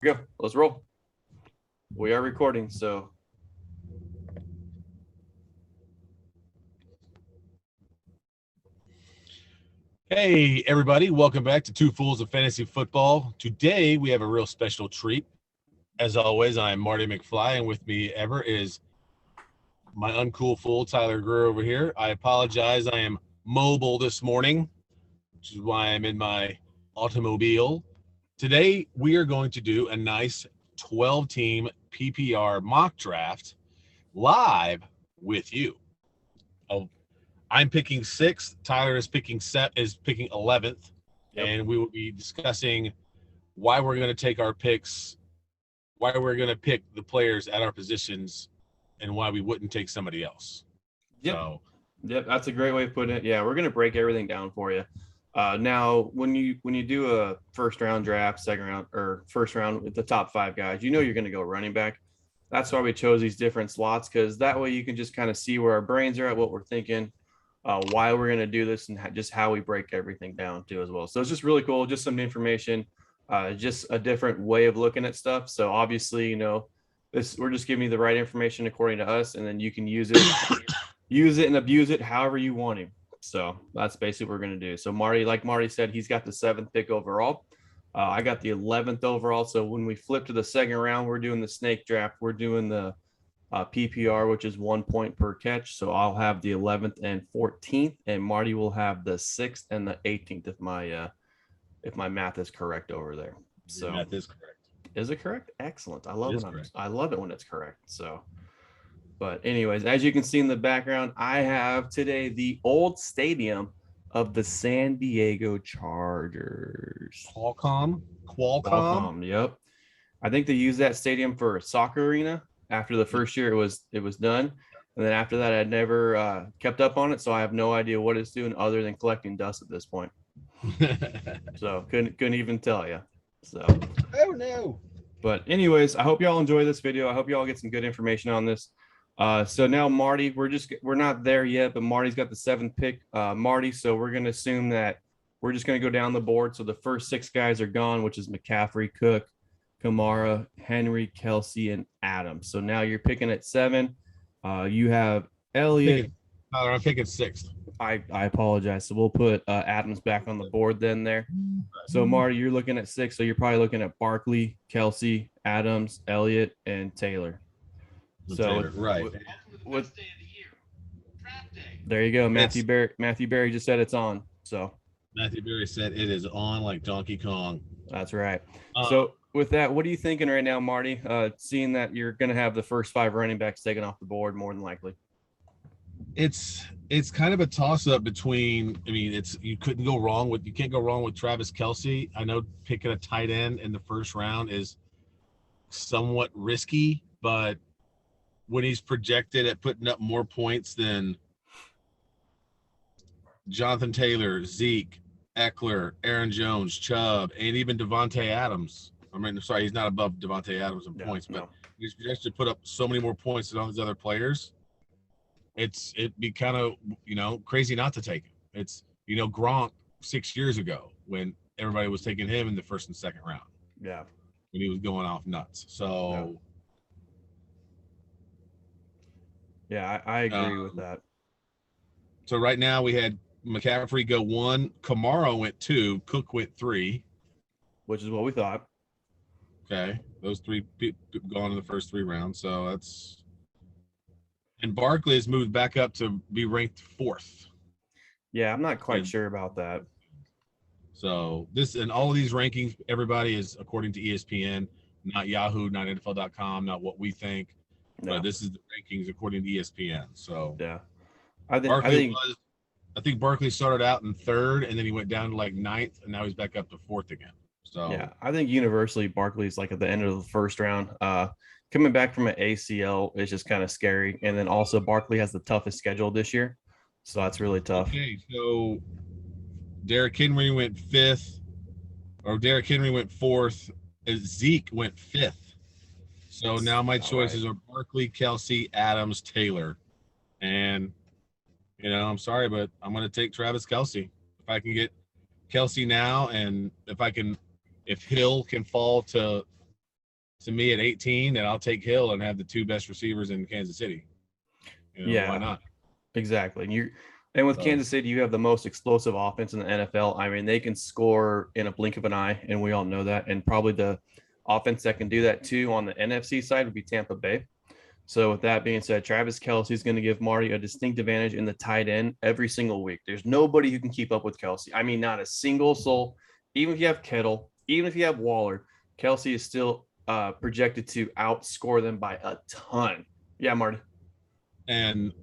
Go. Let's roll. We are recording, so. Hey, everybody. Welcome back to Two Fools of Fantasy Football. Today, we have a real special treat. As always, I am Marty McFly, and with me ever is my uncool fool, Tyler Greer, over here. I apologize. I am mobile this morning, which is why I'm in my automobile. Today, we are going to do a nice 12-team PPR mock draft live with you. I'm picking 6th. Tyler is picking 11th, Yep. and we will be discussing why we're going to take our picks, why we're going to pick the players at our positions, and why we wouldn't take somebody else. Yep. That's a great way of putting it. Yeah, we're going to break everything down for you. Now, when you do a first round draft, second round, or first round with the top 5 guys, you know you're going to go running back. That's why we chose these different slots, because that way you can just kind of see where our brains are at, what we're thinking, why we're going to do this, and just how we break everything down too as well. So it's just really cool, just some information, just a different way of looking at stuff. So obviously, you know, we're just giving you the right information according to us, and then you can use it and abuse it however you want to. So that's basically what we're going to do. So Marty, like Marty said, he's got the 7th pick overall. I got the 11th overall. So when we flip to the second round, we're doing the snake draft. We're doing the PPR, which is 1 point per catch. So I'll have the 11th and 14th, and Marty will have the 6th and the 18th if my math is correct over there. So your math is correct. Is it correct? Excellent. I love it. I love it when it's correct. So, but anyways, as you can see in the background, I have today the old stadium of the San Diego Chargers. Qualcomm. Yep. I think they used that stadium for a soccer arena. After the first year, it was done, and then after that, I'd never kept up on it, so I have no idea what it's doing other than collecting dust at this point. So couldn't even tell you. So. Oh no. But anyways, I hope y'all enjoy this video. I hope y'all get some good information on this. So now Marty, we're not there yet, but Marty's got the 7th pick. Marty, so we're gonna assume that we're just gonna go down the board. So the first 6 guys are gone, which is McCaffrey, Cook, Kamara, Henry, Kelsey, and Adams. So now you're picking at 7. You have Elliott. I'm picking 6th. I apologize. So we'll put Adams back on the board then there. So Marty, you're looking at 6. So you're probably looking at Barkley, Kelsey, Adams, Elliott, and Taylor. Right. There you go. Matthew Berry just said it's on. So Matthew Berry said it is on like Donkey Kong. That's right. So with that, what are you thinking right now, Marty? Seeing that you're going to have the first 5 running backs taken off the board, more than likely. It's kind of a toss-up between. I mean, you can't go wrong with Travis Kelce. I know picking a tight end in the first round is somewhat risky, but when he's projected at putting up more points than Jonathan Taylor, Zeke, Eckler, Aaron Jones, Chubb, and even Devontae Adams. I mean, sorry, he's not above Devontae Adams in points, but he's projected to put up so many more points than all these other players. It'd be kind of, crazy not to take him. It's, Gronk 6 years ago when everybody was taking him in the first and second round. Yeah. When he was going off nuts. So. Yeah, I agree with that. So right now we had McCaffrey go 1, Kamara went 2, Cook went 3. Which is what we thought. Okay. Those 3 gone in the first 3 rounds. So that's. And Barkley has moved back up to be ranked 4th. Yeah, I'm not quite sure about that. So all of these rankings, everybody is according to ESPN, not Yahoo, not NFL.com, not what we think. No. But this is the rankings according to ESPN. So yeah, I think Barkley started out in 3rd, and then he went down to like 9th, and now he's back up to 4th again. So yeah, I think universally Barkley's like at the end of the first round. Coming back from an ACL is just kind of scary. And then also Barkley has the toughest schedule this year. So that's really tough. Okay, so Derrick Henry went 5th, or Derrick Henry went 4th. Zeke went 5th. So now my choices are Barkley, Kelsey, Adams, Taylor. And, I'm sorry, but I'm going to take Travis Kelce. If I can get Kelce now, and if Hill can fall to to me at 18, then I'll take Hill and have the 2 best receivers in Kansas City. Why not? Exactly. And with Kansas City, you have the most explosive offense in the NFL. I mean, they can score in a blink of an eye, and we all know that. And probably the offense that can do that too on the NFC side would be Tampa Bay. So with that being said, Travis Kelce is going to give Marty a distinct advantage in the tight end every single week. There's nobody who can keep up with Kelce. I mean, not a single soul. Even if you have Kittle, even if you have Waller, Kelce is still projected to outscore them by a ton. Yeah, Marty. And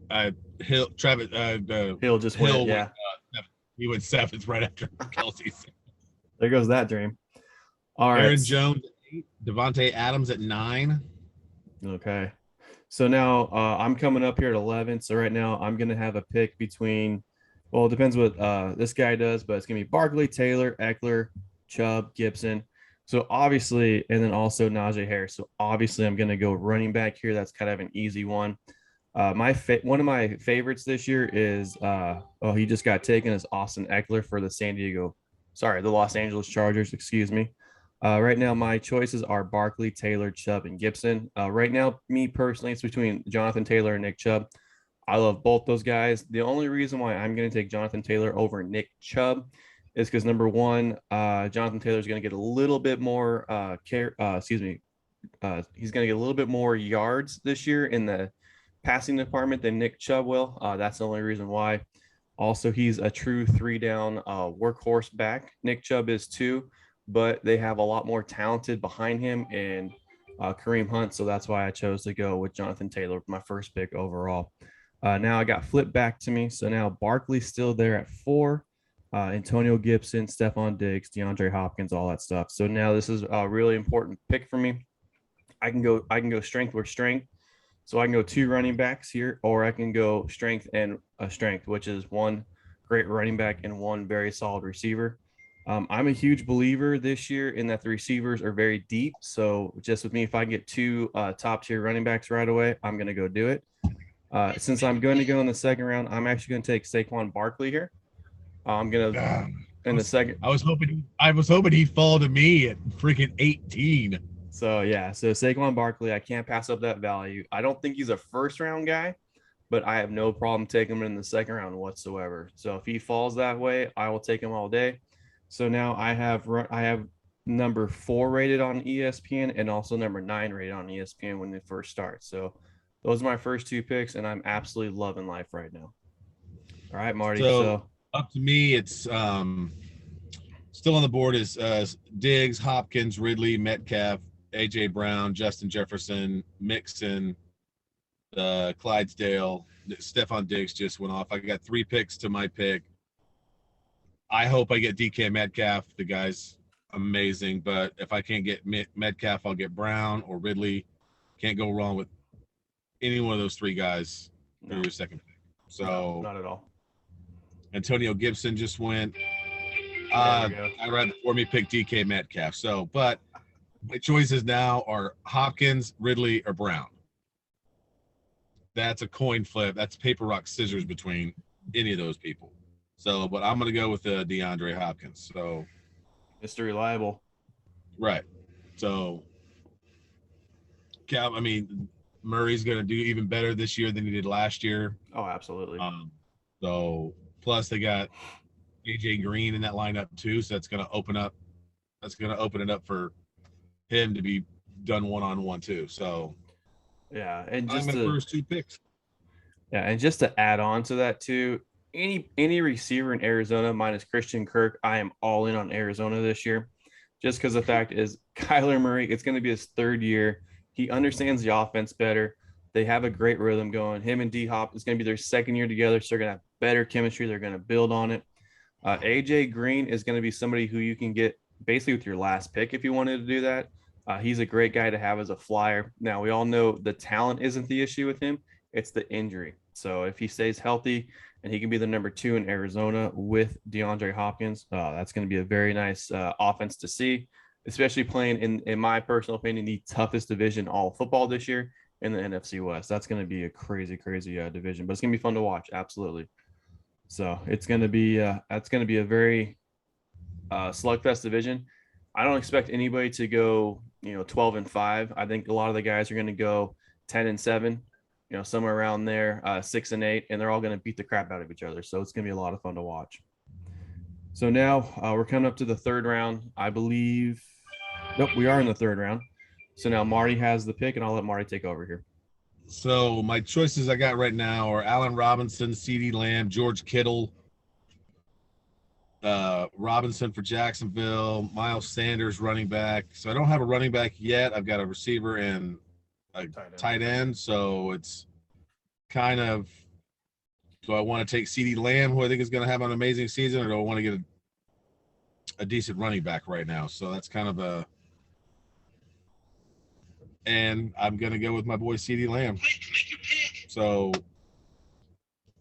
Hill just went, yeah. He went 7th right after Kelce. There goes that dream. All right. Aaron Jones, 8, Devontae Adams at 9. Okay. So now I'm coming up here at 11. So right now I'm going to have a pick between, well, it depends what this guy does, but it's going to be Barkley, Taylor, Eckler, Chubb, Gibson. So obviously, and then also Najee Harris. So obviously I'm going to go running back here. That's kind of an easy one. One of my favorites this year is he just got taken as Austin Eckler for the Los Angeles Chargers, excuse me. Right now my choices are Barkley, Taylor, Chubb, and Gibson. Right now, me personally, it's between Jonathan Taylor and Nick Chubb. I love both those guys. The only reason why I'm going to take Jonathan Taylor over Nick Chubb is because number one, Jonathan Taylor is going to get a little bit more he's going to get a little bit more yards this year in the passing department than Nick Chubb will. That's the only reason why. Also, he's a true 3-down workhorse back. Nick Chubb is too, but they have a lot more talented behind him and Kareem Hunt. So that's why I chose to go with Jonathan Taylor, my first pick overall. Now I got flipped back to me. So now Barkley's still there at 4. Antonio Gibson, Stephon Diggs, DeAndre Hopkins, all that stuff. So now this is a really important pick for me. I can go strength with strength. So I can go 2 running backs here, or I can go strength and a strength, which is 1 great running back and 1 very solid receiver. I'm a huge believer this year in that the receivers are very deep. So just with me, if I get 2 top tier running backs right away, I'm going to go do it. Since I'm going to go in the second round, I'm actually going to take Saquon Barkley here. I'm going to in the second. I was hoping he'd fall to me at freaking 18. So Saquon Barkley, I can't pass up that value. I don't think he's a first round guy, but I have no problem taking him in the second round whatsoever. So if he falls that way, I will take him all day. So now I have number 4 rated on ESPN and also number 9 rated on ESPN when they first start. So those are my first 2 picks, and I'm absolutely loving life right now. All right, Marty. So up to me, it's still on the board is Diggs, Hopkins, Ridley, Metcalf, AJ Brown, Justin Jefferson, Mixon, Clydesdale, Stephon Diggs just went off. I got 3 picks to my pick. I hope I get DK Metcalf. The guy's amazing, but if I can't get Metcalf, I'll get Brown or Ridley. Can't go wrong with any one of those 3 guys for your second pick. So no, not at all. Antonio Gibson just went. I'd rather for me pick DK Metcalf. So, but my choices now are Hopkins, Ridley, or Brown. That's a coin flip. That's paper, rock, scissors between any of those people. So, but I'm going to go with DeAndre Hopkins. So, Mr. Reliable. Right. So, Murray's going to do even better this year than he did last year. Oh, absolutely. So, plus they got AJ Green in that lineup too. So that's going to open it up for him to be done one-on-one too. So, yeah, and just the first 2 picks. Yeah, and just to add on to that too, any receiver in Arizona minus Christian Kirk, I am all in on Arizona this year. Just because the fact is Kyler Murray, it's going to be his 3rd year. He understands the offense better. They have a great rhythm going. Him and D-Hop, it's going to be their 2nd year together, so they're going to have better chemistry. They're going to build on it. AJ Green is going to be somebody who you can get basically with your last pick if you wanted to do that. He's a great guy to have as a flyer. Now, we all know the talent isn't the issue with him. It's the injury. So if he stays healthy and he can be the number 2 in Arizona with DeAndre Hopkins, that's going to be a very nice offense to see, especially playing in my personal opinion, the toughest division all football this year in the NFC West. That's going to be a crazy division, but it's going to be fun to watch. Absolutely. So it's going to be that's going to be a very slugfest division. I don't expect anybody to go 12-5. I think a lot of the guys are going to go 10-7, somewhere around there, 6-8, and they're all going to beat the crap out of each other. So it's going to be a lot of fun to watch. So now we're coming up to the third round, I believe. Nope, we are in the third round. So now Marty has the pick, and I'll let Marty take over here. So my choices I got right now are Allen Robinson, CeeDee Lamb, George Kittle, Robinson for Jacksonville, Miles Sanders running back. So I don't have a running back yet. I've got a receiver and a tight end. So it's kind of, do I want to take CeeDee Lamb, who I think is going to have an amazing season, or do I want to get a decent running back right now? So that's kind of and I'm going to go with my boy CeeDee Lamb. So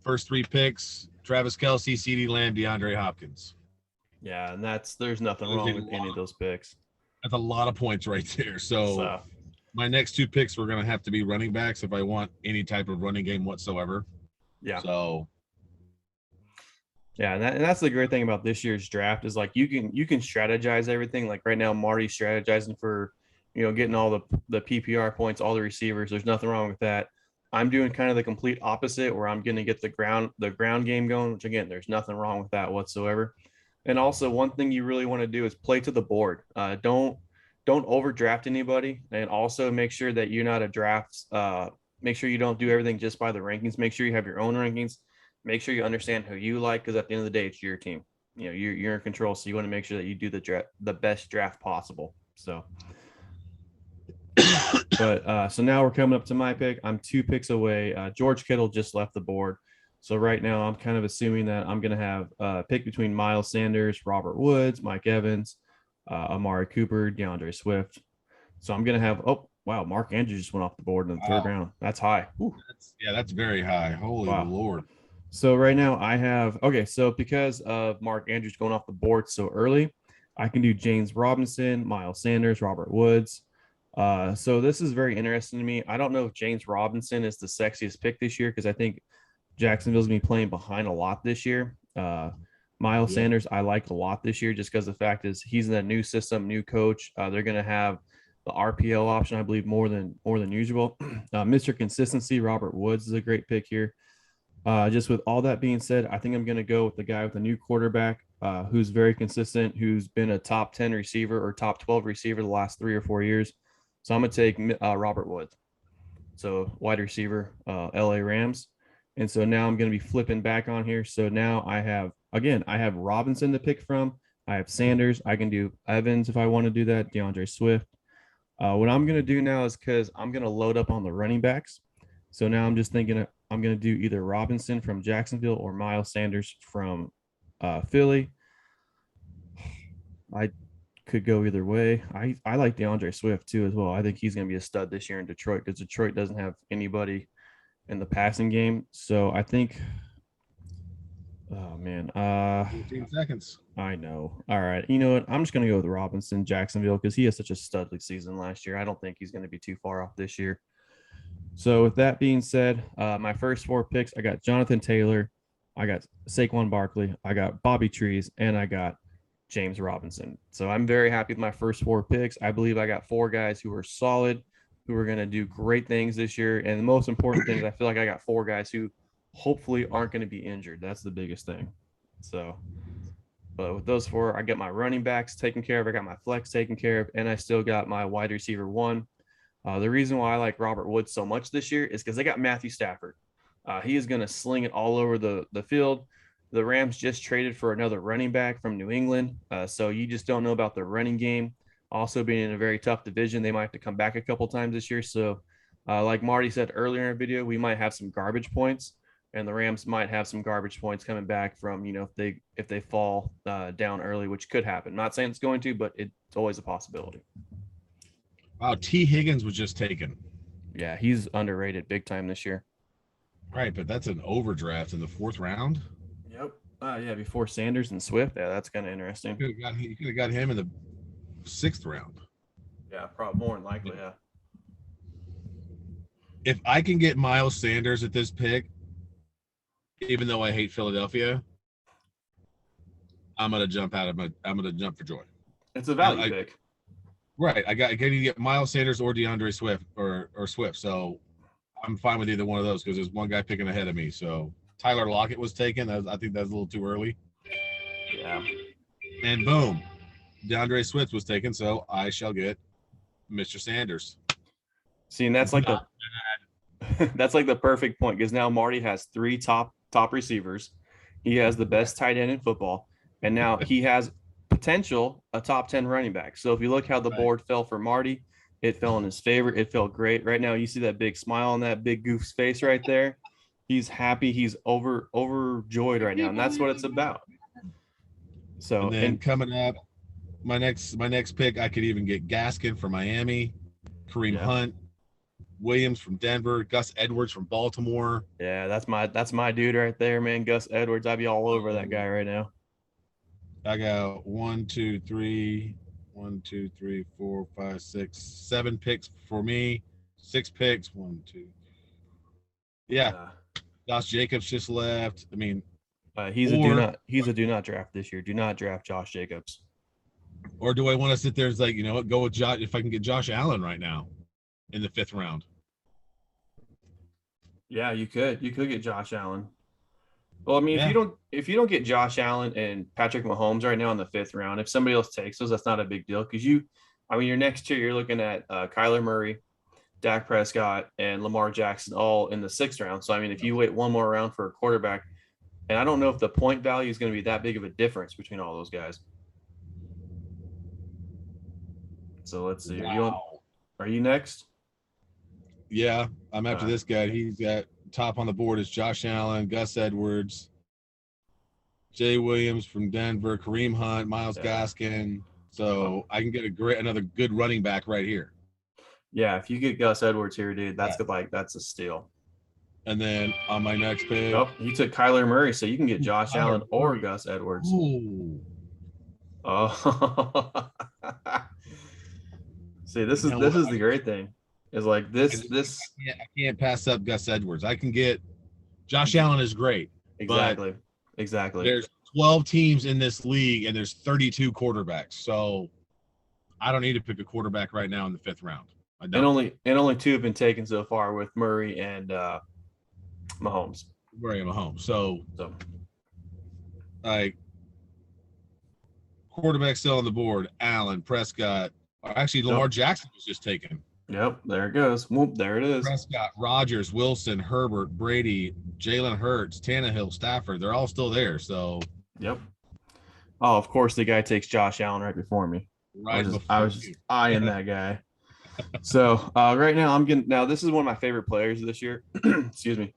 first three picks, Travis Kelce, CeeDee Lamb, DeAndre Hopkins. Yeah, and there's nothing wrong with any of those picks. That's a lot of points right there. So my next two picks were going to have to be running backs if I want any type of running game whatsoever. Yeah. So yeah, and that's the great thing about this year's draft is like you can strategize everything. Like right now, Marty's strategizing for getting all the PPR points, all the receivers. There's nothing wrong with that. I'm doing kind of the complete opposite, where I'm going to get the ground game going, which again, there's nothing wrong with that whatsoever. And also, one thing you really want to do is play to the board. Don't overdraft anybody, and also make sure that you're not a draft. Make sure you don't do everything just by the rankings. Make sure you have your own rankings. Make sure you understand who you like, because at the end of the day, it's your team. You're in control, so you want to make sure that you do the best draft possible. So. But so now we're coming up to my pick. I'm 2 picks away. George Kittle just left the board. So right now I'm kind of assuming that I'm going to have a pick between Miles Sanders, Robert Woods, Mike Evans, Amari Cooper, DeAndre Swift. So I'm going to have, Mark Andrews just went off the board in the third round. That's high. That's very high. Holy Lord. So right now I have, so because of Mark Andrews going off the board so early, I can do James Robinson, Miles Sanders, Robert Woods. So this is very interesting to me. I don't know if James Robinson is the sexiest pick this year, because I think Jacksonville's going to be playing behind a lot this year. Miles Sanders, I like a lot this year, just because the fact is he's in a new system, new coach. They're going to have the RPO option, I believe, more than usual. Mr. Consistency, Robert Woods is a great pick here. Just with all that being said, I think I'm going to go with the guy with the new quarterback, who's very consistent, who's been a top 10 receiver or top 12 receiver the last 3 or 4 years. So I'm going to take Robert Woods. So wide receiver, LA Rams. And so now I'm going to be flipping back on here. So now I have Robinson to pick from. I have Sanders. I can do Evans if I want to do that. DeAndre Swift. What I'm going to do now is, because I'm going to load up on the running backs. So now I'm just thinking I'm going to do either Robinson from Jacksonville or Miles Sanders from Philly. I could go either way. I like DeAndre Swift too as well. I think he's going to be a stud this year in Detroit, because Detroit doesn't have anybody in the passing game. So I think, 15 seconds. I know. All right. You know what? I'm just going to go with Robinson, Jacksonville, because he has such a studly season last year. I don't think he's going to be too far off this year. So with that being said, my first 4 picks, I got Jonathan Taylor, I got Saquon Barkley, I got Bobby Trees, and I got James Robinson. So I'm very happy with my first 4 picks. I believe I got 4 guys who are solid, who are going to do great things this year. And the most important thing is I feel like I got 4 guys who hopefully aren't going to be injured. That's the biggest thing. So, but with those 4, I get my running backs taken care of. I got my flex taken care of, and I still got my wide receiver 1. The reason why I like Robert Woods so much this year is because they got Matthew Stafford. He is going to sling it all over the field. The Rams just traded for another running back from New England. So you just don't know about the running game. Also being in a very tough division, they might have to come back a couple times this year. So like Marty said earlier in our video, we might have some garbage points, and the Rams might have some garbage points coming back from, if they fall down early, which could happen. Not saying it's going to, but it's always a possibility. Wow, T. Higgins was just taken. Yeah, he's underrated big time this year. Right, but that's an overdraft in the 4th round. Yep. Before Sanders and Swift. Yeah, that's kind of interesting. You could have got him in the 6th round. Yeah, probably more than likely. Yeah. If I can get Miles Sanders at this pick, even though I hate Philadelphia, I'm gonna jump for joy. It's a value pick. Right. I got to get Miles Sanders or DeAndre Swift or Swift. So I'm fine with either one of those because there's one guy picking ahead of me. So Tyler Lockett was taken. I think that's a little too early. Yeah. And boom, DeAndre Swift was taken. So I shall get Mr. Sanders. See, and that's like the that's like the perfect point because now Marty has three top receivers. He has the best tight end in football, and now he has potential a top 10 running back. So if you look how the board fell for Marty, it fell in his favor. It felt great. Right now, you see that big smile on that big goof's face right there. He's happy. He's overjoyed right now, and that's what it's about. So and then coming up, my next pick, I could even get Gaskin from Miami, Kareem Hunt, Williams from Denver, Gus Edwards from Baltimore. Yeah, that's my dude right there, man. Gus Edwards. I'd be all over that guy right now. I got 1, 2, 3, 4, 5, 6, 7 picks for me. 6 picks. 1, 2. Yeah. Josh Jacobs just left. I mean, he's a do not draft this year. Do not draft Josh Jacobs. Or do I want to sit there and like, you know what, go with Josh if I can get Josh Allen right now in the 5th round? Yeah, you could get Josh Allen. Well, I mean, if you don't get Josh Allen and Patrick Mahomes right now in the 5th round, if somebody else takes those, that's not a big deal because your next year you're looking at Kyler Murray, Dak Prescott, and Lamar Jackson all in the 6th round. So I mean, if you wait one more round for a quarterback, and I don't know if the point value is going to be that big of a difference between all those guys. So let's see. Wow. Are you next? Yeah, I'm after this guy. He's got top on the board is Josh Allen, Gus Edwards, Jay Williams from Denver, Kareem Hunt, Miles Gaskin. So I can get another good running back right here. Yeah, if you get Gus Edwards here, dude, that's that's a steal. And then on my next pick, he took Kyler Murray, so you can get Josh Allen or Gus Edwards. Ooh. Oh, see, this is the great thing. Is like this. I can't pass up Gus Edwards. I can get Josh Allen is great. Exactly. There's 12 teams in this league and there's 32 quarterbacks. So I don't need to pick a quarterback right now in the 5th round. And only 2 have been taken so far with Murray and Mahomes. So like quarterback still on the board. Allen, Prescott. Actually, Lamar Jackson was just taken. Yep, there it goes. Whoop, there it is. Prescott, Rodgers, Wilson, Herbert, Brady, Jalen Hurts, Tannehill, Stafford. They're all still there. So yep. Oh, of course, the guy takes Josh Allen right before me. I was just eyeing that guy. So right now this is one of my favorite players this year. Excuse me.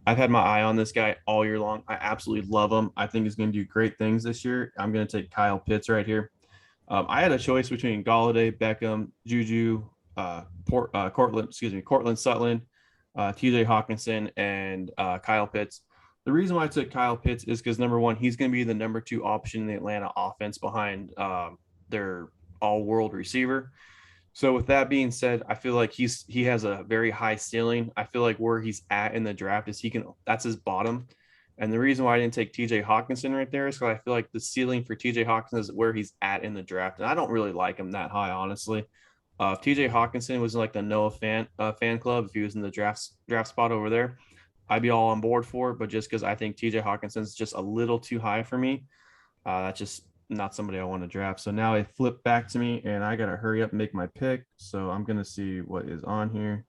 I've had my eye on this guy all year long. I absolutely love him. I think he's going to do great things this year. I'm going to take Kyle Pitts right here. I had a choice between Galladay, Beckham, Juju, Cortland Sutton, TJ Hawkinson, and Kyle Pitts. The reason why I took Kyle Pitts is because number one, he's going to be the number 2 option in the Atlanta offense behind their all-world receiver. So with that being said, I feel like he has a very high ceiling. I feel like where he's at in the draft is that's his bottom. And the reason why I didn't take TJ Hawkinson right there is because I feel like the ceiling for TJ Hawkinson is where he's at in the draft. And I don't really like him that high, honestly. If TJ Hawkinson was in like the Noah fan club, if he was in the draft spot over there, I'd be all on board for it. But just because I think TJ Hawkinson's just a little too high for me, that's just not somebody I want to draft. So now it flipped back to me and I got to hurry up and make my pick. So I'm going to see what is on here.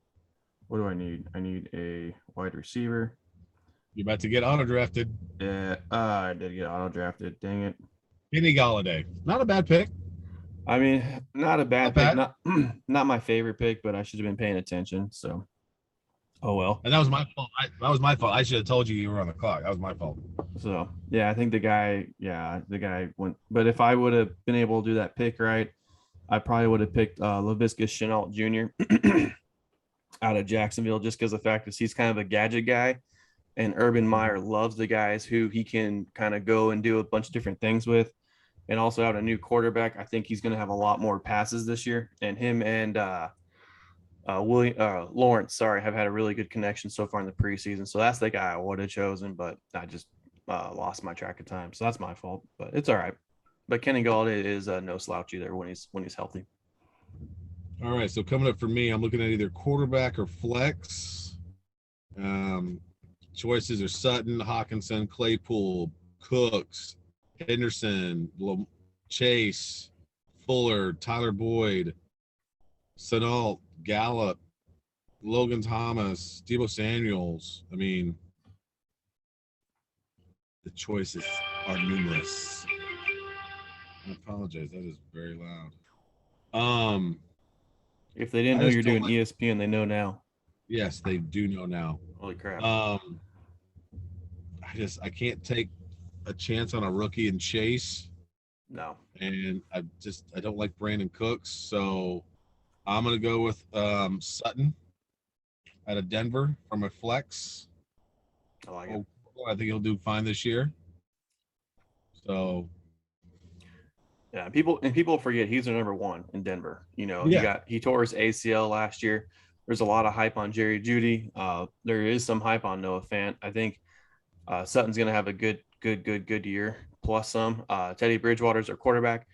What do I need? I need a wide receiver. You're about to get auto-drafted. Yeah, I did get auto-drafted. Dang it. Kenny Galladay. Not a bad pick. I mean, not a bad pick. Not my favorite pick, but I should have been paying attention. So, oh well. And that was my fault. I should have told you were on the clock. That was my fault. So, yeah, I think the guy went. But if I would have been able to do that pick right, I probably would have picked Laviska Shenault Jr. out of Jacksonville just because the fact is he's kind of a gadget guy. And Urban Meyer loves the guys who he can kind of go and do a bunch of different things with. And also out a new quarterback. I think he's going to have a lot more passes this year. And him and Lawrence, have had a really good connection so far in the preseason. So that's the guy I would have chosen, but I just lost my track of time. So that's my fault, but it's all right. But Kenny Galladay is no slouch either when he's healthy. All right, so coming up for me, I'm looking at either quarterback or flex. Um, choices are Sutton, Hawkinson, Claypool, Cooks, Henderson, Chase, Fuller, Tyler Boyd, Sanault, Gallup, Logan Thomas, Deebo Samuels. I mean, the choices are numerous. I apologize. That is very loud. Um, If they didn't I know just you're don't doing like. ESPN, they know now. Yes, they do know now. Holy crap. Um, I can't take a chance on a rookie and Chase, No. and I don't like Brandon Cooks, so I'm gonna go with Sutton out of Denver from a flex. I like it. Oh, I think he'll do fine this year. So Yeah, people forget he's the number one in Denver. You know, yeah, he tore his ACL last year. There's a lot of hype on Jerry Jeudy. There is some hype on Noah Fant. I think Sutton's going to have a good year plus some. Teddy Bridgewater's our quarterback.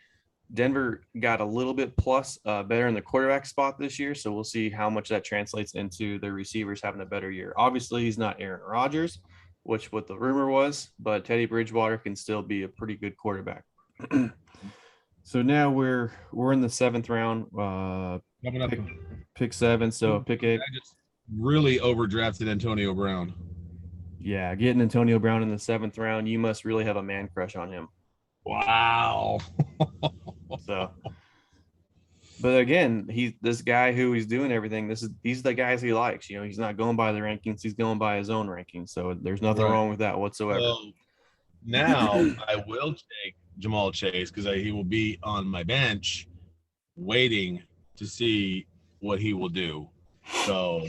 Denver got a little bit plus better in the quarterback spot this year, so we'll see how much that translates into the receivers having a better year. Obviously, he's not Aaron Rodgers, which what the rumor was, but Teddy Bridgewater can still be a pretty good quarterback. So now we're in the seventh round, coming up. pick seven. So pick eight. I just really overdrafted Antonio Brown. Yeah, getting Antonio Brown in the seventh round, you must really have a man crush on him. Wow. So, but again, he's this guy who he's doing everything. These are the guys he likes. You know, he's not going by the rankings; he's going by his own rankings. So there's nothing Right. wrong with that whatsoever. So now I will take Jamal Chase because he will be on my bench waiting to see what he will do. So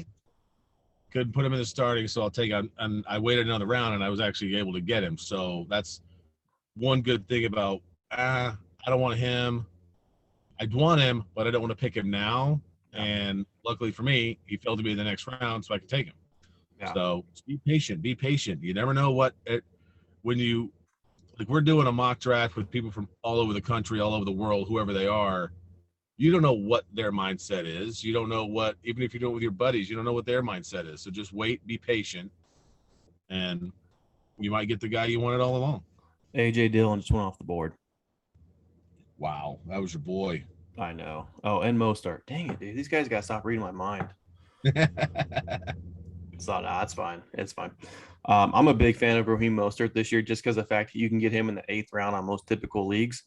couldn't put him in the starting, so I'll take him. And I waited another round, and I was actually able to get him. So that's one good thing about. I don't want him. I'd want him, but I don't want to pick him now. Yeah, And luckily for me, he fell to me in the next round, so I could take him. yeah. So be patient. Be patient. You never know when you like. We're doing a mock draft with people from all over the country, all over the world, whoever they are. You don't know what their mindset is. You don't know what, even if you do it with your buddies, you don't know what their mindset is. So just wait, be patient, and you might get the guy you wanted all along. AJ Dillon just went off the board. Wow, that was your boy. I know. Oh, and Mostert. Dang it, dude. These guys got to stop reading my mind. So no, it's fine. It's fine. I'm a big fan of Raheem Mostert this year just because of the fact that you can get him in the eighth round on most typical leagues.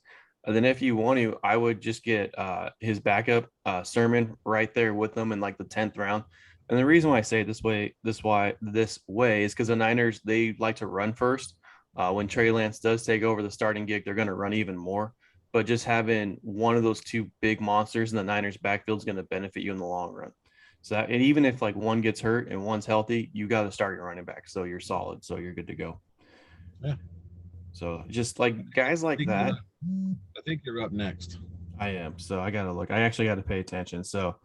And then if you want to, I would just get his backup Sermon right there with them in like the 10th round. And the reason why I say it this way is because the Niners, they like to run first. When Trey Lance does take over the starting gig, they're going to run even more. But just having one of those two big monsters in the Niners backfield is going to benefit you in the long run. So that, and even if like one gets hurt and one's healthy, you got to start your running back. So you're solid. So you're good to go. Yeah. So just like guys I like think, that. I think you're up next. I am. So I gotta look. I actually got to pay attention. So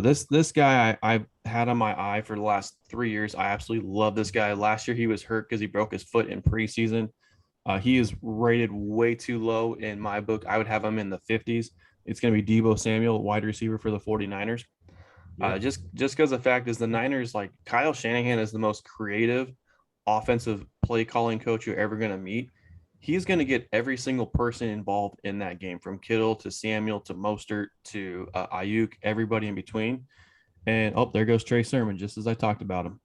this guy I've had on my eye for the last 3 years. I absolutely love this guy. Last year he was hurt because he broke his foot in preseason. He is rated way too low in my book. I would have him in the 50s. It's going to be Deebo Samuel, wide receiver for the 49ers. Yeah. Just because the fact is the Niners, like Kyle Shanahan is the most creative offensive play calling coach you're ever going to meet. He's going to get every single person involved in that game, from Kittle to Samuel to Mostert to Ayuk, everybody in between. And oh, there goes Trey Sermon, just as I talked about him.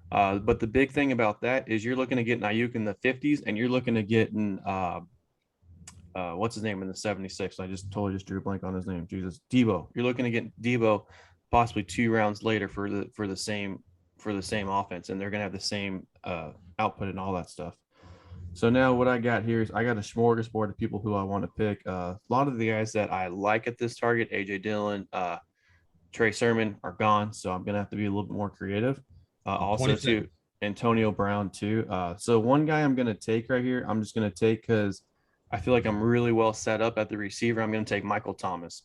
But the big thing about that is you're looking to get an Ayuk in the 50s, and you're looking to get an what's his name in the 76? I just totally just drew a blank on his name. Jesus, Deebo. You're looking to get Deebo possibly 2 rounds later for the same offense, and they're gonna have the same output and all that stuff. So now what I got here is I got a smorgasbord of people who I want to pick. A lot of the guys that I like at this target, AJ Dillon, Trey Sermon, are gone, so I'm gonna have to be a little bit more creative. Also, too, Antonio Brown too. So one guy I'm gonna take right here, I'm just gonna take because I feel like I'm really well set up at the receiver. I'm gonna take Michael Thomas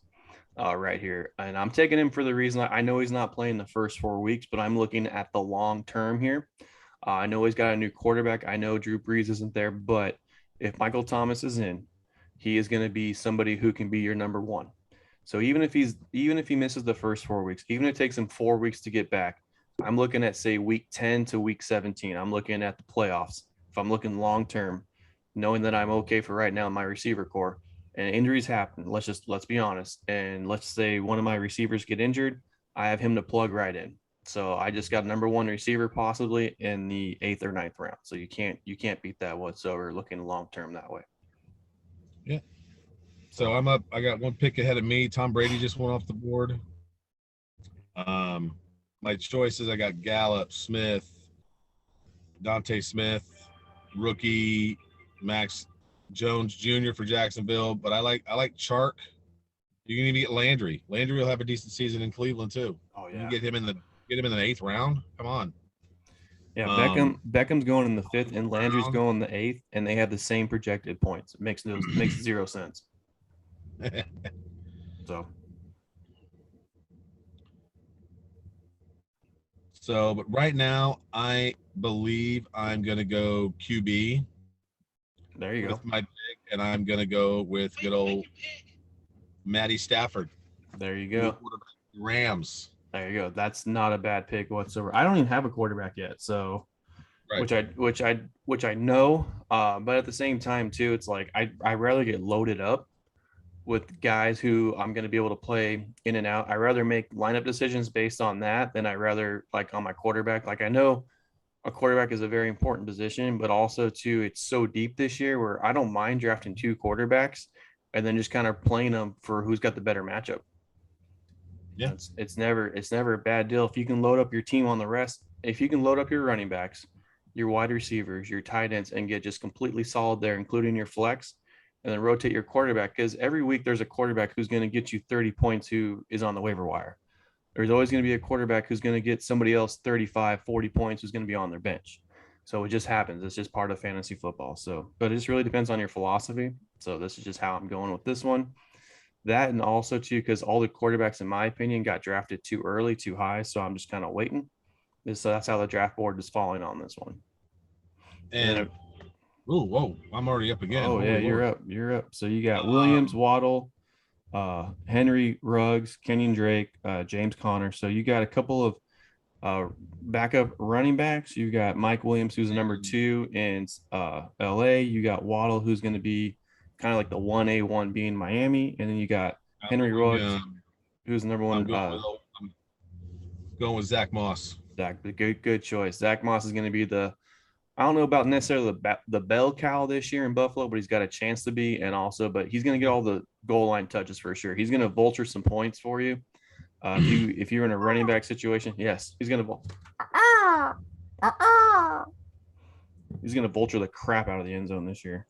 right here, and I'm taking him for the reason I know he's not playing the first 4 weeks, but I'm looking at the long term here. I know he's got a new quarterback. I know Drew Brees isn't there, but if Michael Thomas is in, he is going to be somebody who can be your number one. So even if he misses the first 4 weeks, even if it takes him 4 weeks to get back, I'm looking at say week 10 to week 17. I'm looking at the playoffs. If I'm looking long term, knowing that I'm okay for right now in my receiver core, and injuries happen. Let's be honest. And let's say one of my receivers get injured, I have him to plug right in. So I just got number one receiver possibly in the 8th or 9th round. So you can't beat that whatsoever looking long term that way. Yeah. So I'm up. I got one pick ahead of me. Tom Brady just went off the board. My choices, I got Gallup, Smith, Dante Smith, rookie, Max Jones Jr. for Jacksonville. But I like Chark. You can even get Landry. Landry will have a decent season in Cleveland too. Oh You yeah. can get him in the 8th round. Come on. Yeah, Beckham's going in the 5th and Landry's Brown. going in the 8th, and they have the same projected points. It makes zero sense. So, but right now, I believe I'm going to go QB. There you go. With my pick, and I'm going to go with good old Matty Stafford. There you go. Rams. There you go. That's not a bad pick whatsoever. I don't even have a quarterback yet, so right. which I know, but at the same time too, it's like I rather get loaded up with guys who I'm going to be able to play in and out. I rather make lineup decisions based on that than I rather like on my quarterback. Like I know a quarterback is a very important position, but also too, it's so deep this year where I don't mind drafting 2 quarterbacks and then just kind of playing them for who's got the better matchup. Yeah, it's never a bad deal if you can load up your team on the rest. If you can load up your running backs, your wide receivers, your tight ends, and get just completely solid there, including your flex, and then rotate your quarterback, because every week there's a quarterback who's going to get you 30 points who is on the waiver wire. There's always going to be a quarterback who's going to get somebody else 35, 40 points who's going to be on their bench. So it just happens. It's just part of fantasy football. So, but it just really depends on your philosophy. So this is just how I'm going with this one. That, and also too, because all the quarterbacks, in my opinion, got drafted too early, too high. So I'm just kind of waiting. So that's how the draft board is falling on this one. And whoa, I'm already up again. Oh, yeah, you're up. You're up. So you got Williams, Waddle, Henry, Ruggs, Kenyon Drake, James Conner. So you got a couple of backup running backs. You got Mike Williams, who's the number 2 in LA. You got Waddle, who's going to be kind of like the 1A, 1B in Miami. And then you got Henry Ruggs, who's the number 1. I'm going with Zach Moss. Zach, good choice. Zach Moss is going to be I don't know about necessarily the bell cow this year in Buffalo, but he's got a chance to be, and also, but he's going to get all the goal line touches for sure. He's going to vulture some points for you. If you're in a running back situation, yes, he's going to he's going to vulture the crap out of the end zone this year.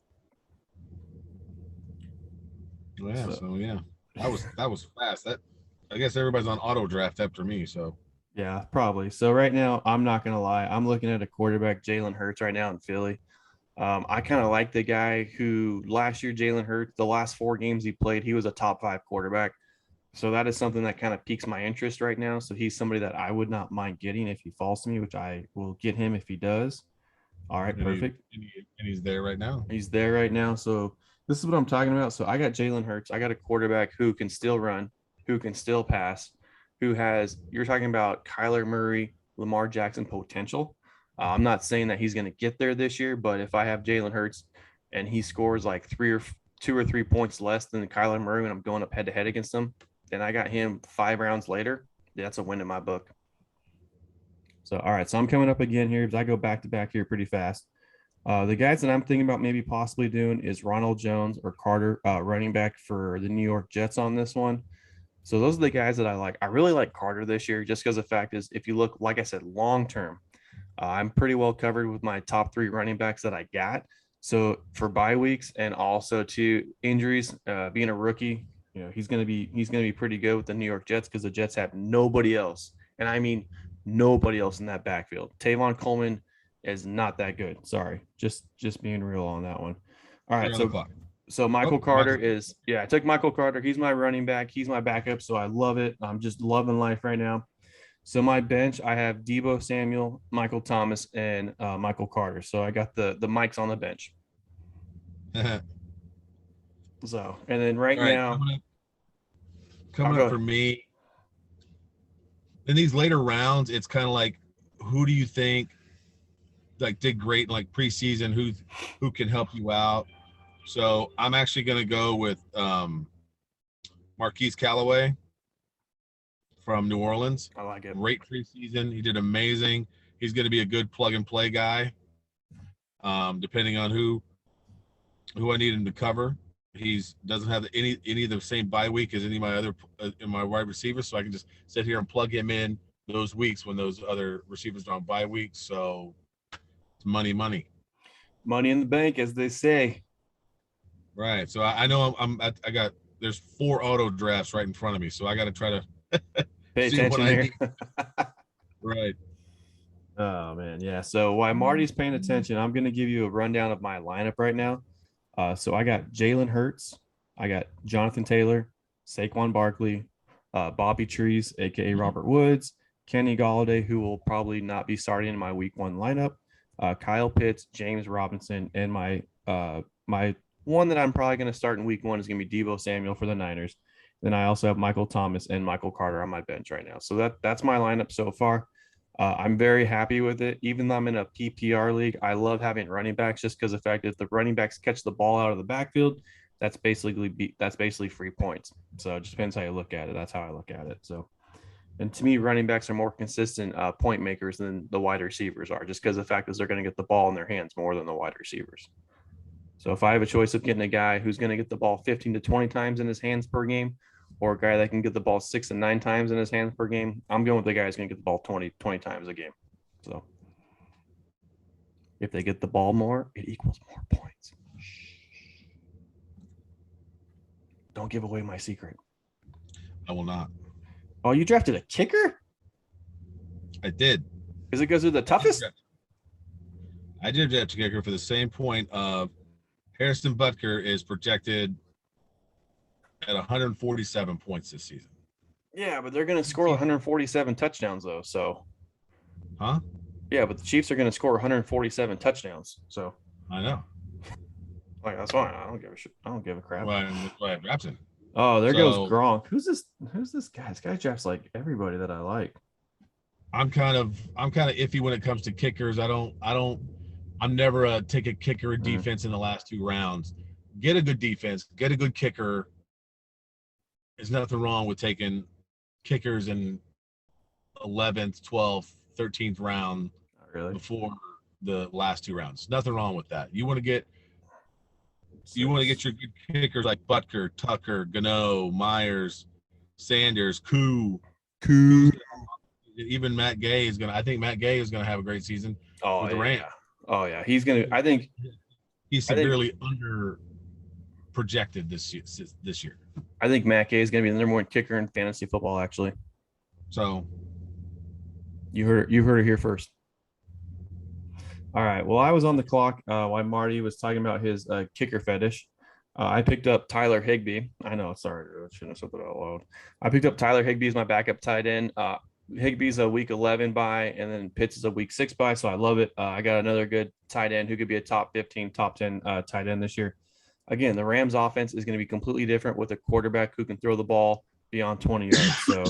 Yeah, so yeah, that was fast. That I guess everybody's on auto draft after me, so. Yeah, probably. So right now, I'm not going to lie. I'm looking at a quarterback, Jalen Hurts, right now in Philly. I kind of like the guy who last year, Jalen Hurts, the last 4 games he played, he was a top 5 quarterback. So that is something that kind of piques my interest right now. So he's somebody that I would not mind getting if he falls to me, which I will get him if he does. All right, perfect. And he's there right now. He's there right now. So this is what I'm talking about. So I got Jalen Hurts. I got a quarterback who can still run, who can still pass, who has, you're talking about Kyler Murray, Lamar Jackson potential. I'm not saying that he's going to get there this year, but if I have Jalen Hurts and he scores like 2 or 3 points less than Kyler Murray when I'm going up head to head against him, then I got him 5 rounds later. That's a win in my book. So, all right. So I'm coming up again here because I go back to back here pretty fast. The guys that I'm thinking about maybe possibly doing is Ronald Jones or Carter, running back for the New York Jets on this one. So those are the guys that I like. I really like Carter this year just because the fact is, if you look, like I said, long term, I'm pretty well covered with my top 3 running backs that I got. So for bye weeks and also to injuries, being a rookie, you know, he's gonna be pretty good with the New York Jets because the Jets have nobody else, and I mean nobody else in that backfield. Tavon Coleman is not that good. Sorry, just being real on that one. All right, so Michael Carter is, I took Michael Carter. He's my running back. He's my backup. So I love it. I'm just loving life right now. So my bench, I have Deebo Samuel, Michael Thomas, and Michael Carter. So I got the mics on the bench. So, and then right now, coming up for me in these later rounds, it's kind of like, who do you think like did great in like preseason? Who can help you out? So I'm actually going to go with Marquise Callaway from New Orleans. I like it. Great preseason. He did amazing. He's going to be a good plug and play guy. Depending on who I need him to cover. He's doesn't have any of the same bye week as any of my other in my wide receivers, so I can just sit here and plug him in those weeks when those other receivers are on bye weeks. So it's money in the bank, as they say. Right. So I know I got there's 4 auto drafts right in front of me, so I got to try to pay attention here. Right. Oh man, yeah. So while Marty's paying attention, I'm going to give you a rundown of my lineup right now. So I got Jalen Hurts, I got Jonathan Taylor, Saquon Barkley, Bobby Trees, aka Robert Woods, Kenny Galladay, who will probably not be starting in my Week 1 lineup, Kyle Pitts, James Robinson, and my one that I'm probably going to start in Week 1 is going to be Deebo Samuel for the Niners. Then I also have Michael Thomas and Michael Carter on my bench right now. So that's my lineup so far. I'm very happy with it. Even though I'm in a PPR league, I love having running backs just because of the fact that if the running backs catch the ball out of the backfield, that's basically free points. So it just depends how you look at it. That's how I look at it. So, and to me, running backs are more consistent point makers than the wide receivers are, just because the fact is they're going to get the ball in their hands more than the wide receivers. So if I have a choice of getting a guy who's going to get the ball 15 to 20 times in his hands per game, or a guy that can get the ball 6 to 9 times in his hands per game, I'm going with the guy who's going to get the ball 20 times a game. So if they get the ball more, it equals more points. Don't give away my secret. I will not. Oh, you drafted a kicker? I did. Is it because they're the toughest? I did draft a kicker for the same point of Harrison Butker is projected at 147 points this season. Yeah, but they're going to score 147 touchdowns, though. So, huh? Yeah, but the Chiefs are going to score 147 touchdowns. So, I know. Like, that's fine. I don't give a shit. I don't give a crap. Well, that's why I drafted him. Oh, there goes Gronk. Who's this guy? This guy drafts like everybody that I like. I'm kind of iffy when it comes to kickers. I'm never take a kicker defense in the last 2 rounds. Get a good defense, get a good kicker. There's nothing wrong with taking kickers in 11th, 12th, 13th round before the last 2 rounds. Nothing wrong with that. You want to get your good kickers like Butker, Tucker, Gano, Myers, Sanders, Koo. Even Matt Gay is gonna. I think Matt Gay is gonna have a great season with the Rams. Oh yeah, he's gonna. I think he's severely under projected this year. I think Matt Gay is gonna be the number 1 kicker in fantasy football. Actually, so you heard it here first. All right. Well, I was on the clock while Marty was talking about his kicker fetish. I picked up Tyler Higbee. I know. Sorry, I shouldn't have said that out loud. I picked up Tyler Higbee as my backup tight end. Higbee's a week 11 bye, and then Pitts is a week 6 bye, so I love it. I got another good tight end who could be a top 15, top 10 tight end this year. Again, the Rams offense is going to be completely different with a quarterback who can throw the ball beyond 20 yards. So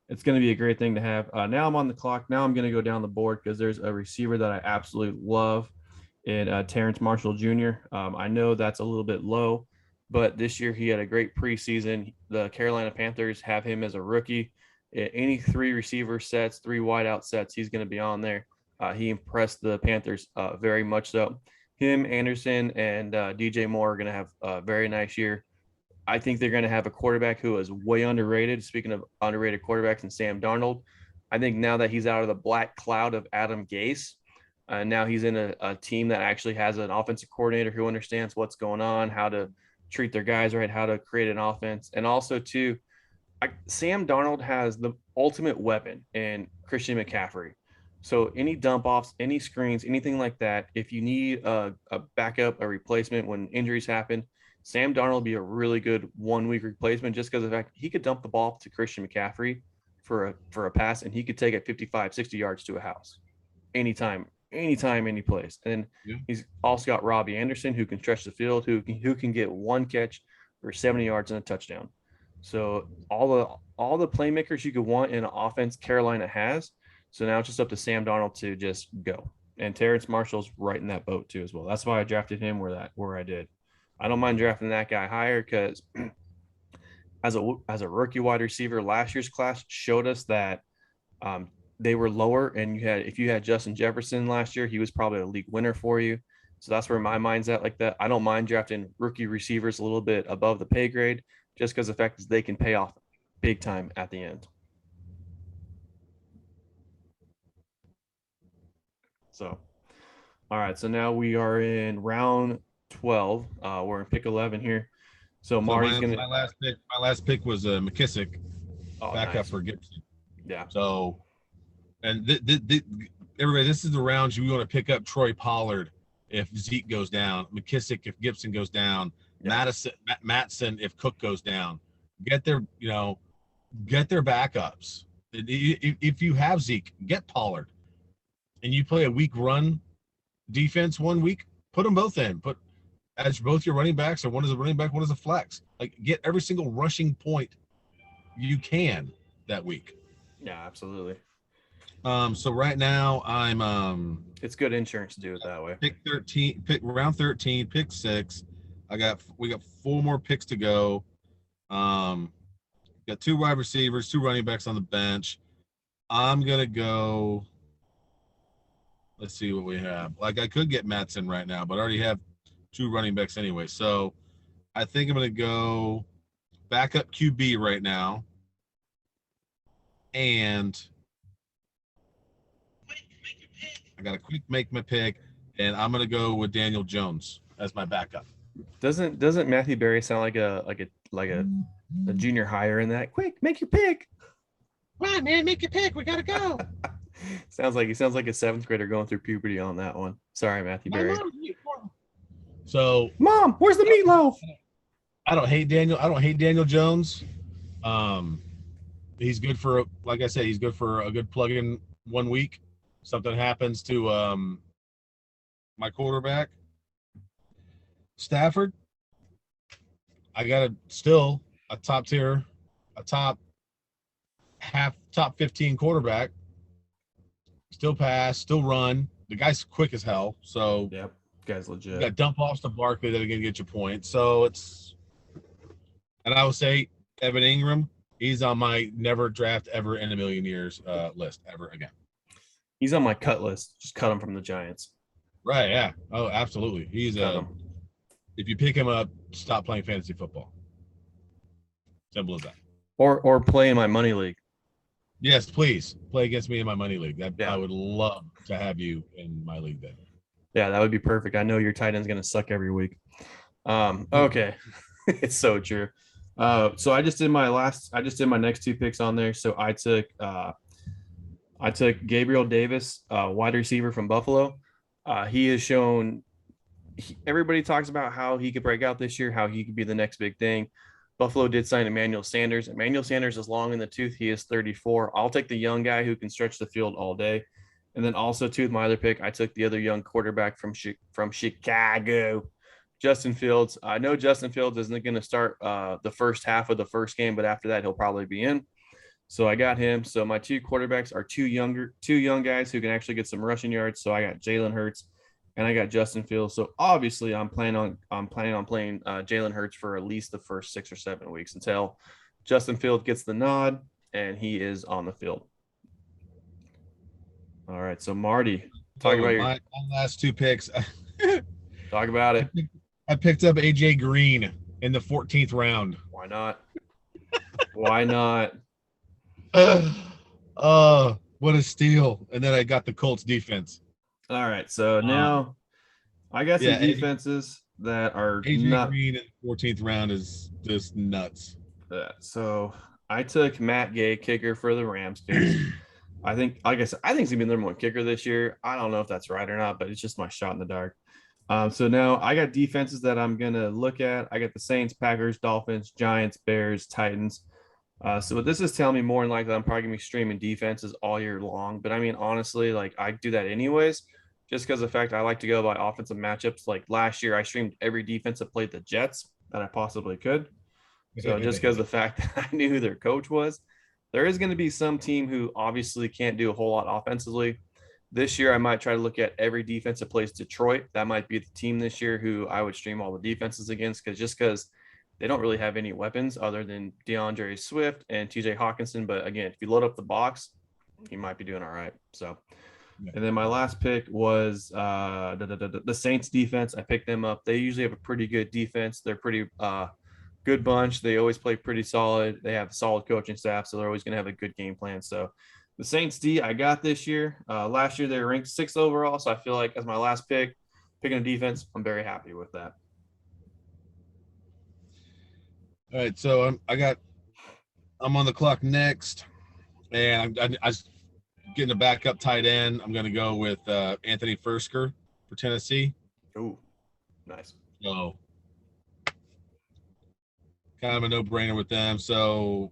it's going to be a great thing to have. Now I'm on the clock. Now I'm going to go down the board because there's a receiver that I absolutely love in Terence Marshall Jr. I know that's a little bit low, but this year he had a great preseason. The Carolina Panthers have him as a rookie. Any 3 receiver sets, 3 wideout sets, he's going to be on there. He impressed the Panthers very much so. Him, Anderson, and DJ Moore are going to have a very nice year. I think they're going to have a quarterback who is way underrated. Speaking of underrated quarterbacks, and Sam Darnold, I think now that he's out of the black cloud of Adam Gase, now he's in a team that actually has an offensive coordinator who understands what's going on, how to treat their guys right, how to create an offense. And also, too, Sam Darnold has the ultimate weapon in Christian McCaffrey. So any dump offs, any screens, anything like that, if you need a backup, a replacement when injuries happen, Sam Darnold will be a really good 1-week replacement just because of the fact he could dump the ball to Christian McCaffrey for a pass, and he could take it 55, 60 yards to a house anytime, any place. And he's also got Robbie Anderson who can stretch the field, who can get 1 catch for 70 yards and a touchdown. So all the playmakers you could want in an offense, Carolina has. So now it's just up to Sam Darnold to just go. And Terrence Marshall's right in that boat too as well. That's why I drafted him where I did. I don't mind drafting that guy higher because as a rookie wide receiver, last year's class showed us that um, they were lower. And if you had Justin Jefferson last year, he was probably a league winner for you. So that's where my mind's at like that. I don't mind drafting rookie receivers a little bit above the pay grade just because the fact is they can pay off big time at the end. So, all right. So now we are in round 12. We're in pick 11 here. So So Marty's going to, my last pick was McKissick, oh, backup nice. for Gibson. Yeah. So, and everybody, this is the round you want to pick up Troy Pollard if Zeke goes down, McKissick if Gibson goes down, Yeah. Matson if Cook goes down. Get their backups. If you have Zeke, get Pollard, and you play a weak run defense 1 week. Put them both in. Put as both your running backs, or one is a running back, one is a flex. Like get every single rushing point you can that week. Yeah, absolutely. So right now I'm It's good insurance to do it that way. pick round 13, pick 6. We got 4 more picks to go. Got 2 wide receivers, 2 running backs on the bench. I'm gonna go. Let's see what we have. Like I could get Matson right now, but I already have 2 running backs anyway. So I think I'm gonna go backup QB right now. And I got to quick make my pick, and I'm gonna go with Daniel Jones as my backup. Doesn't Matthew Berry sound like a junior hire in that? Quick, make your pick. Come on, man, make your pick. We gotta go. Sounds like a 7th grader going through puberty on that one. Sorry, Matthew My Berry. mom. So Mom, where's the meatloaf? I don't hate Daniel Jones. He's good for, like I said, he's good for a good plug-in 1 week. Something happens to my quarterback, Stafford. I got still a top 15 quarterback. Still pass, still run. The guy's quick as hell. So Yep, guy's legit. you got dump offs to Barkley that are going to get you points. So and I would say Evan Ingram, he's on my never draft ever in a million years list ever again. He's on my cut list. Just cut him from the Giants. Right? Yeah. Oh, absolutely. He's if you pick him up, stop playing fantasy football. Simple as that. Or play in my money league. Yes, please play against me in my money league. Yeah. I would love to have you in my league then. Yeah, that would be perfect. I know your tight end's going to suck every week. Okay. It's so true. So I just did my next 2 picks on there. So I took Gabriel Davis, wide receiver from Buffalo. He has shown everybody talks about how he could break out this year, how he could be the next big thing. Buffalo did sign Emmanuel Sanders. Emmanuel Sanders is long in the tooth. He is 34. I'll take the young guy who can stretch the field all day. And then also, too, with my other pick, I took the other young quarterback from Chicago, Justin Fields. I know Justin Fields isn't going to start the first half of the first game, but after that, he'll probably be in. So I got him. So my 2 quarterbacks are 2 young guys who can actually get some rushing yards. So I got Jalen Hurts and I got Justin Fields. So obviously I'm planning on playing Jalen Hurts for at least the first 6 or 7 weeks until Justin Fields gets the nod and he is on the field. All right. So Marty, talk about my last 2 picks. Talk about it. I picked up AJ Green in the 14th round. Why not? Why not? What a steal. And then I got the Colts defense. All right. So now I got some defenses that are AJ Green in the 14th round is just nuts. So I took Matt Gay, kicker for the Rams. I think, like I said, I think he's gonna be the number 1 kicker this year. I don't know if that's right or not, but it's just my shot in the dark. So now I got defenses that I'm gonna look at. I got the Saints, Packers, Dolphins, Giants, Bears, Titans. So what this is telling me more than likely I'm probably gonna be streaming defenses all year long. But I mean, honestly, like I do that anyways, just because of the fact I like to go by offensive matchups. Like last year, I streamed every defense that played the Jets that I possibly could. So just because of the fact that I knew who their coach was, there is going to be some team who obviously can't do a whole lot offensively. This year, I might try to look at every defense that plays Detroit. That might be the team this year who I would stream all the defenses against because they don't really have any weapons other than DeAndre Swift and TJ Hawkinson. But again, if you load up the box, you might be doing all right. So, and then my last pick was the Saints defense. I picked them up. They usually have a pretty good defense. They're pretty good bunch. They always play pretty solid. They have a solid coaching staff, so they're always going to have a good game plan. So the Saints D I got this year. Last year they were ranked 6th overall, so I feel like as my last pick, picking a defense, I'm very happy with that. All right, so I'm on the clock next, and I getting a backup tight end. I'm going to go with Anthony Fursker for Tennessee. Ooh, nice. So kind of a no-brainer with them. So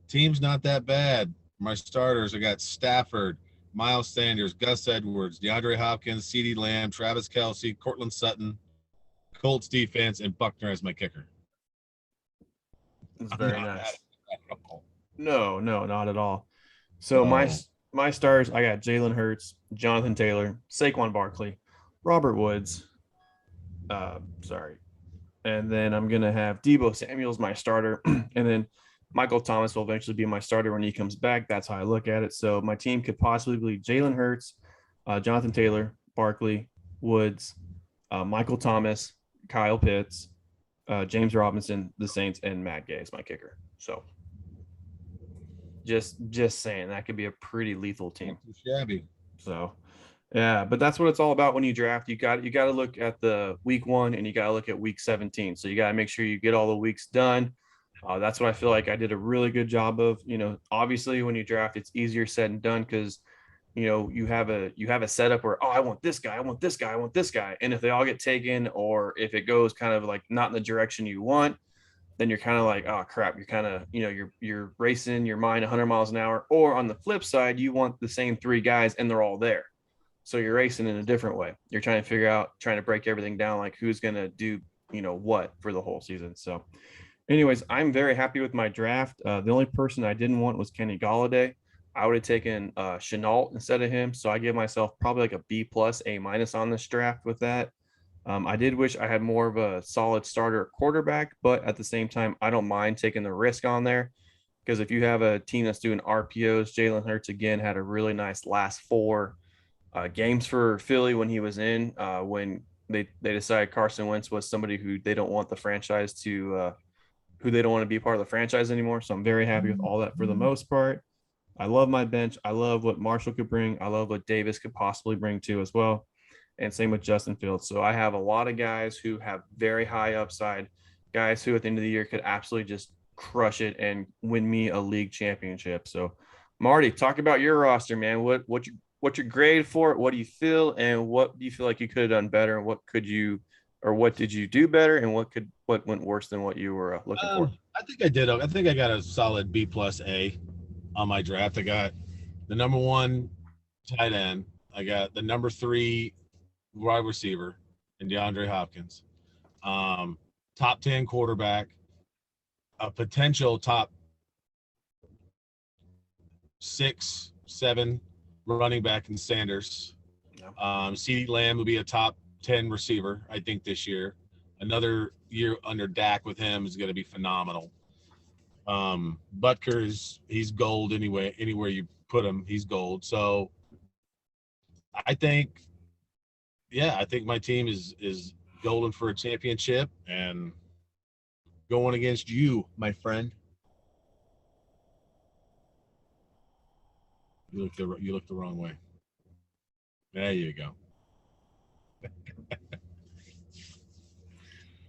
team's not that bad. My starters, I got Stafford, Miles Sanders, Gus Edwards, DeAndre Hopkins, CeeDee Lamb, Travis Kelce, Cortland Sutton, Colts defense, and Buckner as my kicker. It's very nice. No, not at all. So my stars, I got Jalen Hurts, Jonathan Taylor, Saquon Barkley, Robert Woods. And then I'm gonna have Deebo Samuel's my starter, and then Michael Thomas will eventually be my starter when he comes back. That's how I look at it. So my team could possibly be Jalen Hurts, Jonathan Taylor, Barkley, Woods, Michael Thomas, Kyle Pitts, James Robinson, the Saints, and Matt Gay is my kicker. So just saying that could be a pretty lethal team. Shabby. So yeah, but that's what it's all about when you draft. You got to look at the week 1 and you got to look at week 17. So you got to make sure you get all the weeks done. That's what I feel like I did a really good job of. Obviously when you draft, it's easier said than done because you have a setup where, I want this guy, I want this guy, I want this guy, and if they all get taken or if it goes kind of like not in the direction you want, then you're kind of like, oh crap, you're kind of you're racing your mind 100 miles an hour. Or on the flip side, you want the same 3 guys and they're all there. So you're racing in a different way. You're trying to break everything down, like who's going to do, what for the whole season. So anyways, I'm very happy with my draft. The only person I didn't want was Kenny Golladay. I would have taken Chenault instead of him. So I give myself probably like a B+, A- on this draft with that. I did wish I had more of a solid starter quarterback, but at the same time, I don't mind taking the risk on there because if you have a team that's doing RPOs, Jalen Hurts again had a really nice last 4 games for Philly when he was in, when they decided Carson Wentz was somebody who they don't want the franchise to, who they don't want to be part of the franchise anymore. So I'm very happy with all that for the most part. I love my bench. I love what Marshall could bring. I love what Davis could possibly bring too as well. And same with Justin Fields. So I have a lot of guys who have very high upside, guys who at the end of the year could absolutely just crush it and win me a league championship. So Marty, talk about your roster, man. What's your grade for it? What do you feel? And what do you feel like you could have done better? And what did you do better? And what went worse than what you were looking for? I think I did. I think I got a solid B+ A on my draft. I got the number 1 tight end. I got the number 3 wide receiver in DeAndre Hopkins. Top 10 quarterback, a potential top 6, 7 running back in Sanders. CeeDee Lamb will be a top 10 receiver, I think, this year. Another year under Dak with him is going to be phenomenal. Butker he's gold anyway. Anywhere you put him, he's gold. So I think my team is golden for a championship and going against you, my friend. You look the wrong way. There you go.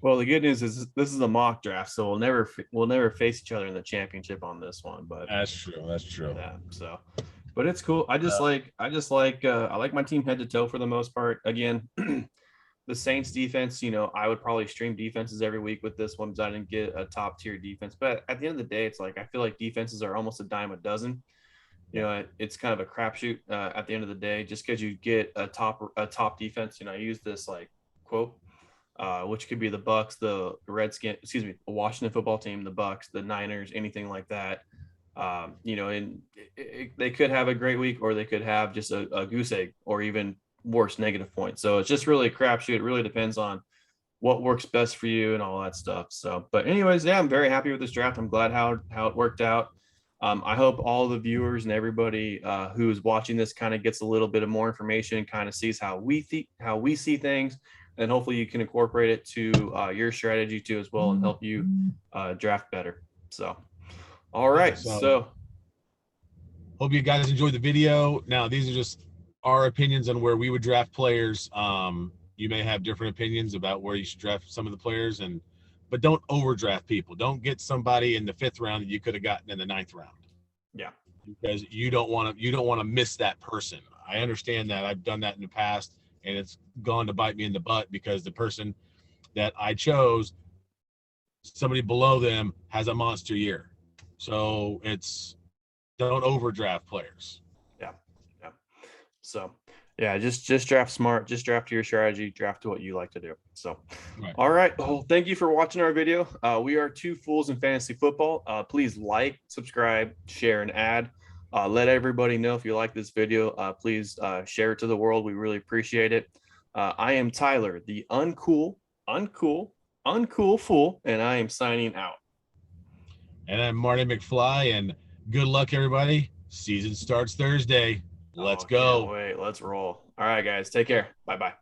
Well, the good news is this is a mock draft, so we'll never face each other in the championship on this one. But that's true. Yeah. So, but it's cool. I like my team head to toe for the most part. Again, the Saints defense. I would probably stream defenses every week with this one because I didn't get a top tier defense. But at the end of the day, it's like I feel like defenses are almost a dime a dozen. It's kind of a crapshoot at the end of the day. Just because you get a top defense, I use this like quote. which could be the Bucks, the Redskins, the Washington football team, the Bucks, the Niners, anything like that. And they could have a great week, or they could have just a goose egg, or even worse, negative points. So it's just really a crapshoot. It really depends on what works best for you and all that stuff. So, but anyways, yeah, I'm very happy with this draft. I'm glad how it worked out. I hope all the viewers and everybody who's watching this kind of gets a little bit of more information, kind of sees how we see things, and hopefully you can incorporate it to your strategy too as well, and help you draft better. So, all right. So hope you guys enjoyed the video. Now, these are just our opinions on where we would draft players. You may have different opinions about where you should draft some of the players, but don't overdraft people. Don't get somebody in the 5th round that you could have gotten in the 9th round. Yeah, because you don't want to miss that person. I understand that. I've done that in the past, and it's gone to bite me in the butt because the person that I chose, somebody below them has a monster year. So don't overdraft players. Yeah. So yeah, just draft smart, just draft to your strategy, draft to what you like to do. So, right. All right. Well, thank you for watching our video. We are Two Fools in Fantasy Football. Please like, subscribe, share, and add. Let everybody know if you like this video. Please share it to the world. We really appreciate it. I am Tyler, the uncool fool, and I am signing out. And I'm Marty McFly, and good luck, everybody. Season starts Thursday. Let's go. Wait, let's roll. All right, guys. Take care. Bye-bye.